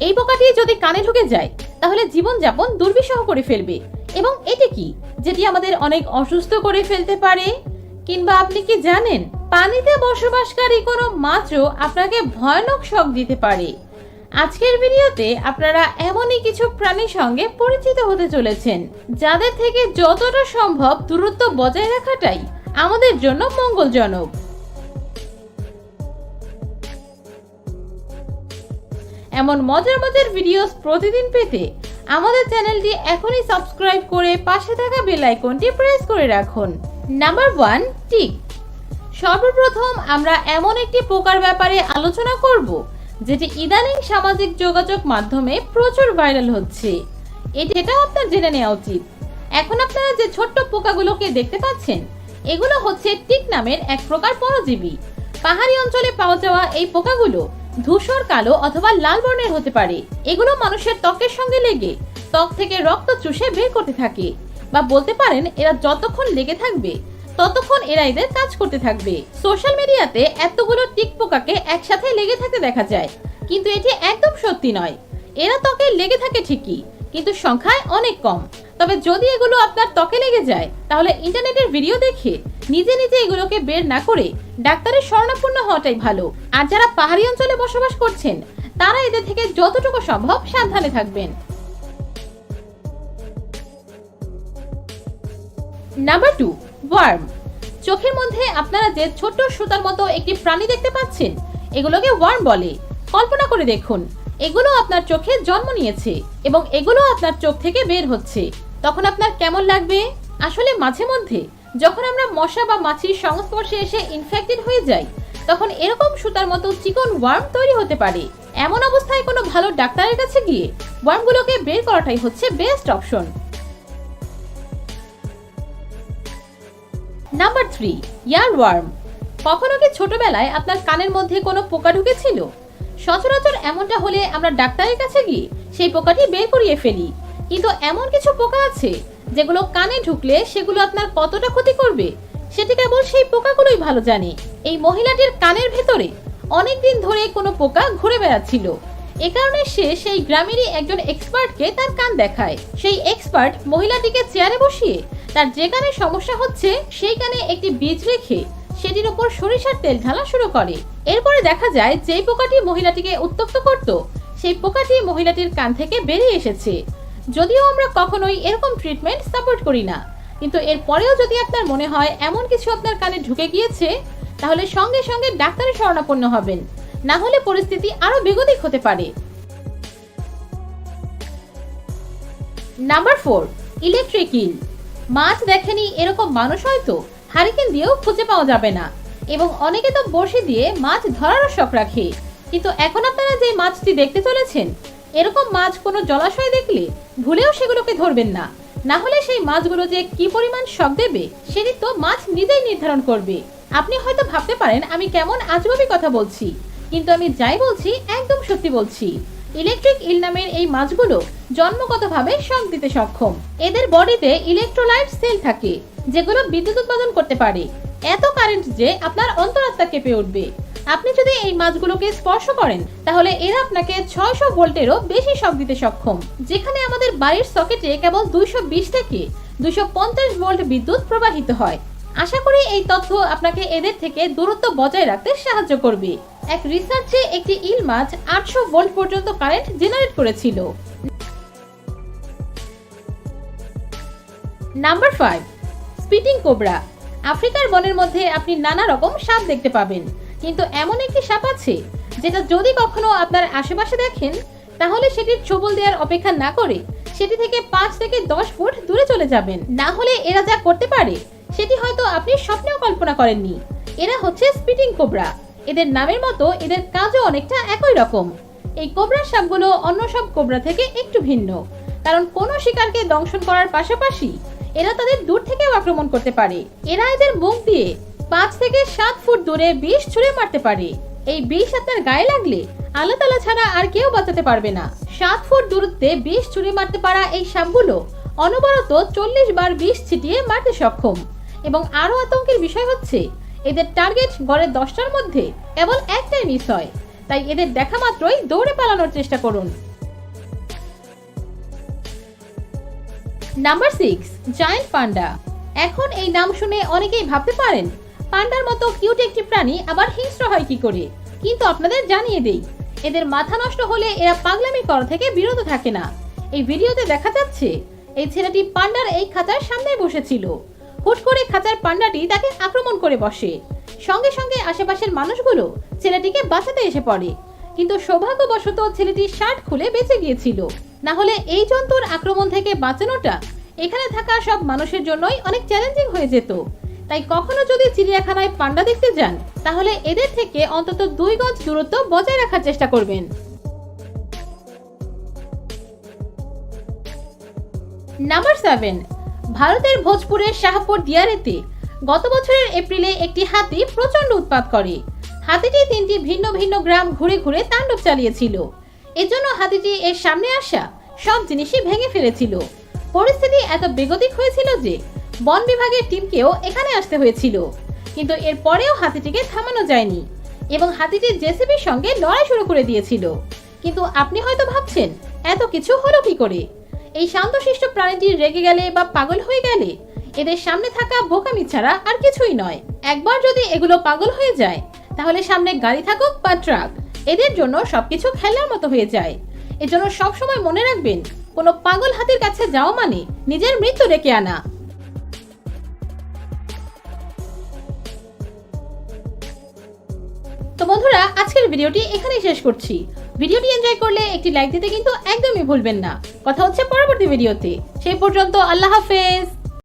এই পোকাটি যদি কানে ঢুকে যায় তাহলে জীবনযাপন দুর্বিষহ করে ফেলবে। এবং এটি কি যেটি আমাদের অনেক অসুস্থ করে ফেলতে পারে? কিংবা আপনি কি জানেন পানিতে বসবাসকারী কোনো মাছও আপনাকে ভয়ানক শক দিতে পারে? আজকের ভিডিওতে আপনারা এমনই কিছু প্রাণীর সঙ্গে পরিচিত হতে চলেছেন যাদের থেকে যতটা সম্ভব দূরত্ব বজায় রাখাটাই আমাদের জন্য মঙ্গলজনক। এমন মজার মজার ভিডিও প্রতিদিন পেতে আমাদের চ্যানেলটি এখনই সাবস্ক্রাইব করে পাশে থাকা বেল আইকনটি প্রেস করে রাখুন। Number 1, tick. সর্বপ্রথম আমরা এমন একটি পোকার ব্যাপারে আলোচনা করব যেটি ইদানিং সামাজিক যোগাযোগ মাধ্যমে প্রচুর ভাইরাল হচ্ছে। এটাও আপনার জেনে নেওয়া উচিত। এখন আপনারা যে ছোট্ট পোকাগুলোকে দেখতে পাচ্ছেন এগুলো হচ্ছে টিক নামের এক প্রকার পরজীবী। পাহাড়ি অঞ্চলে পাওয়া যাওয়া এই পোকাগুলো ধূসর কালো অথবা লাল বর্ণের হতে পারে। এগুলো মানুষের ত্বকের সঙ্গে লেগে ত্বক থেকে রক্ত চুষে বের করতে থাকে, বা বলতে পারেন এরা যতক্ষণ লেগে থাকবে ততক্ষণ এরা এদের কাজ করতে থাকবে। সোশ্যাল মিডিয়াতে এতগুলো টিক পোকাকে একসাথে লেগে থাকতে দেখা যায়, কিন্তু এটি একদম সত্যি নয়। এরা ত্বকে লেগে থাকে ঠিকই, কিন্তু সংখ্যায় অনেক কম। তবে যদি এগুলো আপনার ত্বকে লেগে যায় তাহলে ইন্টারনেটের ভিডিও দেখে নিজে নিজে এগুলোকে বের না করে ডাক্তারের শরণাপন্ন হওয়াটাই ভালো। আর যারা পাহাড়ি অঞ্চলে বসবাস করছেন তারা এদের থেকে যতটুকু সম্ভব সাবধানে থাকবেন। Number 2, warm. চোখের মধ্যে আপনারা যে ছোট্ট সুতার মতো একটি প্রাণী দেখতে পাচ্ছেন এগুলোকে ওয়ার্ম বলে। কল্পনা করে দেখুন এগুলো আপনার চোখে জন্ম নিয়েছে এবং এগুলো আপনার চোখ থেকে বের হচ্ছে, তখন আপনার কেমন লাগবে? আসলে মাঝে মধ্যে যখন আমরা মশা বা মাছির সংস্পর্শে এসে ইনফেক্টেড হয়ে যাই তখন এরকম সুতার মতো চিকন ওয়ার্ম তৈরি হতে পারে। এমন অবস্থায় কোনো ভালো ডাক্তারের কাছে গিয়ে ওয়ার্মগুলোকে বের করাটাই হচ্ছে বেস্ট অপশন। নাম্বার 3, ইয়ারওয়ার্ম। কখনো কি ছোটবেলায় আপনার কানের মধ্যে কোনো পোকা ঢুকেছিল? সচরাচর এমনটা হলে আমরা ডাক্তারের কাছে গিয়ে সেই পোকাটি বের করিয়ে ফেলি, কিন্তু এমন কিছু পোকা আছে যেগুলো কানে ঢুকলে সেগুলো আপনার কতটা ক্ষতি করবে সেটি কেবল সেই পোকাগুলোই ভালো জানে। এই মহিলাটির কানের ভেতরে অনেকদিন ধরে কোনো পোকা ঘুরে বেড়াচ্ছিল। এ কারণে সে সেই গ্রামেরই একজন এক্সপার্টকে তার কান দেখায়। সেই এক্সপার্ট মহিলাটিকে চেয়ারে বসিয়ে তার যে কানে সমস্যা হচ্ছে সেই কানে একটি বীজ রেখে সেটির উপর সরিষার তেল ঢালা শুরু করে। এরপরে দেখা যায় যেই পোকাটি মহিলাটিকে উত্তপ্ত করত সেই পোকাটি মহিলাটির কান থেকে বেরিয়ে এসেছে। যদিও আমরা কখনোই এরকম ট্রিটমেন্ট সাপোর্ট করি না, কিন্তু এরপরেও যদি আপনার মনে হয় এমন কিছু আপনার কানে ঢুকে গিয়েছে তাহলে সঙ্গে সঙ্গে ডাক্তারের শরণাপন্ন হবেন, না হলে পরিস্থিতি আরো বেগতিক হতে পারে। নাম্বার 4, ইলেকট্রিক ইল। মাছ দেখেনি এরকম মানুষ হয়তো হারিকেন দিয়েও খুঁজে পাওয়া যাবে না, এবং অনেকে তো বড়শি দিয়ে মাছ ধরারও শখ রাখে। কিন্তু এখন আপনারা যে মাছটি দেখতে চলেছেন এরকম মাছ কোনো জলাশয়ে দেখলে ভুলেও সেগুলোকে ধরবেন না, না হলে সেই মাছগুলো যে কি পরিমাণ শক দেবে সেটি তো মাছ নিজেই নির্ধারণ করবে। আপনি হয়তো ভাবতে পারেন আমি কেমন আজগুবি কথা বলছি, কিন্তু আমি যাই বলছি একদম সত্যি বলছি। ইলেকট্রিক ইল নামের এই মাছগুলো জন্মগতভাবে শক দিতে সক্ষম। এদের বডিতে ইলেকট্রোলাইট সেল থাকে যেগুলো বিদ্যুৎ উৎপাদন করতে পারে। এত কারেন্ট যে আপনার অন্তরাত্মা কেঁপে উঠবে। আপনি যদি এই মাছগুলোকে স্পর্শ করেন তাহলে এরা আপনাকে 600 ভোল্টেরও বেশি শক দিতে সক্ষম, যেখানে আমাদের বাড়ির সকেটে কেবল 220 থেকে 250 ভোল্ট বিদ্যুৎ প্রবাহিত হয়। আশা করি এই তথ্য আপনাকে এদের থেকে দূরত্ব বজায় রাখতে সাহায্য করবে। এক রিসার্চে একটি ইল মাছ 800 ভোল্ট পর্যন্ত কারেন্ট জেনারেট করেছিল। Number 5, spitting cobra. আফ্রিকার বনের মধ্যে আপনি নানা রকম সাপ দেখতে পাবেন, কিন্তু এমন একটি সাপ আছে যেটা যদি কখনো আপনার আশেপাশে দেখেন তাহলে সেটির ছোবল দেওয়ার অপেক্ষা না করে সেটি থেকে 5 থেকে 10 ফুট দূরে চলে যাবেন, না হলে এরা যা করতে পারে সেটি হয়তো আপনি স্বপ্নেও কল্পনা করেননি। এরা হচ্ছে স্পিটিং কোবরা। এদের নামের মতো এদের কাজও অনেকটা একই রকম। এই কোবরা সাপগুলো অন্য সব কোবরা থেকে একটু ভিন্ন, কারণ কোনো শিকারকে দংশন করার পাশাপাশি এরা তাদের দূর থেকেও আক্রমণ করতে পারে। এরা এদের মুখ দিয়ে 5 থেকে 7 ফুট দূরে বিষ ছুঁড়ে মারতে পারে। এই বিষ আপনার গায়ে লাগলে আল্লাহ তাআলা ছাড়া আর কেউ বাঁচাতে পারবে না। 7 ফুট দূরত্বে বিষ ছুঁড়ে মারতে পারা এই সাপগুলো অনবরত 40 বার বিষ ছিটিয়ে মারতে সক্ষম। এবং আরো আতঙ্কের বিষয় হচ্ছে এদের টার্গেট গড়ে 10টার মধ্যে কেবল একটাই মিস হয়, তাই এদের দেখা মাত্রই দৌড়ে পালানোর চেষ্টা করুন। নাম্বার 6, জায়ান্ট পান্ডা। এখন এই নাম শুনে অনেকেই ভাবতে পারেন পান্ডার মতো কিউট একটি প্রাণী আবার হিংস্র হয় কি করে, কিন্তু আপনাদের জানিয়ে দেই এদের মাথা নষ্ট হলে এরা পাগলামি করা থেকে বিরত থাকে না। এই ভিডিওতে দেখা যাচ্ছে এই ছেলেটি পান্ডার এই খাঁচার সামনে বসেছিল। হুট করে খাঁচার পান্ডাটি তাকে আক্রমণ করে বসে। সঙ্গে সঙ্গে আশেপাশের মানুষগুলো ছেলেটিকে বাঁচাতে এসে পড়ে, কিন্তু সৌভাগ্যবশত ছেলেটির শার্ট খুলে বেঁচে গিয়েছিল। না হলে এই জন্তুর আক্রমণ থেকে বাঁচানোটা এখানে থাকা সব মানুষের জন্যই অনেক চ্যালেঞ্জিং হয়ে যেত। তাই কখনো যদি চিড়িয়াখানায় পান্ডা দেখতে যান তাহলে এদের থেকে অন্তত 2 গজ দূরত্ব বজায় রাখার চেষ্টা করবেন। নাম্বার 7, ভারতের ভোজপুরের শাহপুর দিয়ারেতে গত বছরের এপ্রিলে একটি হাতি প্রচন্ড উৎপাত করে। হাতিটি 3টি ভিন্ন ভিন্ন গ্রাম ঘুরে ঘুরে তাণ্ডব চালিয়েছিল। এজন্য হাতিটি এর সামনে আসা সব জিনিসই ভেঙে ফেলেছিল। পরিস্থিতি এত বেগতিক হয়েছিল যে বন বিভাগের টিমকেও এখানে আসতে হয়েছিল, কিন্তু এর পরেও হাতিটিকে থামানো যায়নি এবং হাতিটি জেসিবির সঙ্গে লড়াই শুরু করে দিয়েছিল। কিন্তু আপনি হয়তো ভাবছেন এত কিছু হলো কি করে? এই শান্তশিষ্ট প্রাণীটি রেগে গেলে বা পাগল হয়ে গেলে এদের সামনে থাকা বোকামি ছাড়া আর কিছুই নয়। একবার যদি এগুলো পাগল হয়ে যায় তাহলে সামনে গাড়ি থাকুক বা ট্রাক, এদের জন্য সবকিছু খেলার মতো হয়ে যায়। এজন্য সবসময় মনে রাখবেন, কোনো পাগল হাতির কাছে যাওয়া মানে নিজের মৃত্যু ডেকে আনা। তো বন্ধুরা, আজকের ভিডিওটি এখানেই শেষ করছি। ভিডিওটি এনজয় করলে একটি লাইক দিতে কিন্তু একদমই ভুলবেন না। কথা হচ্ছে পরবর্তী ভিডিওতে। সেই পর্যন্ত আল্লাহ হাফেজ।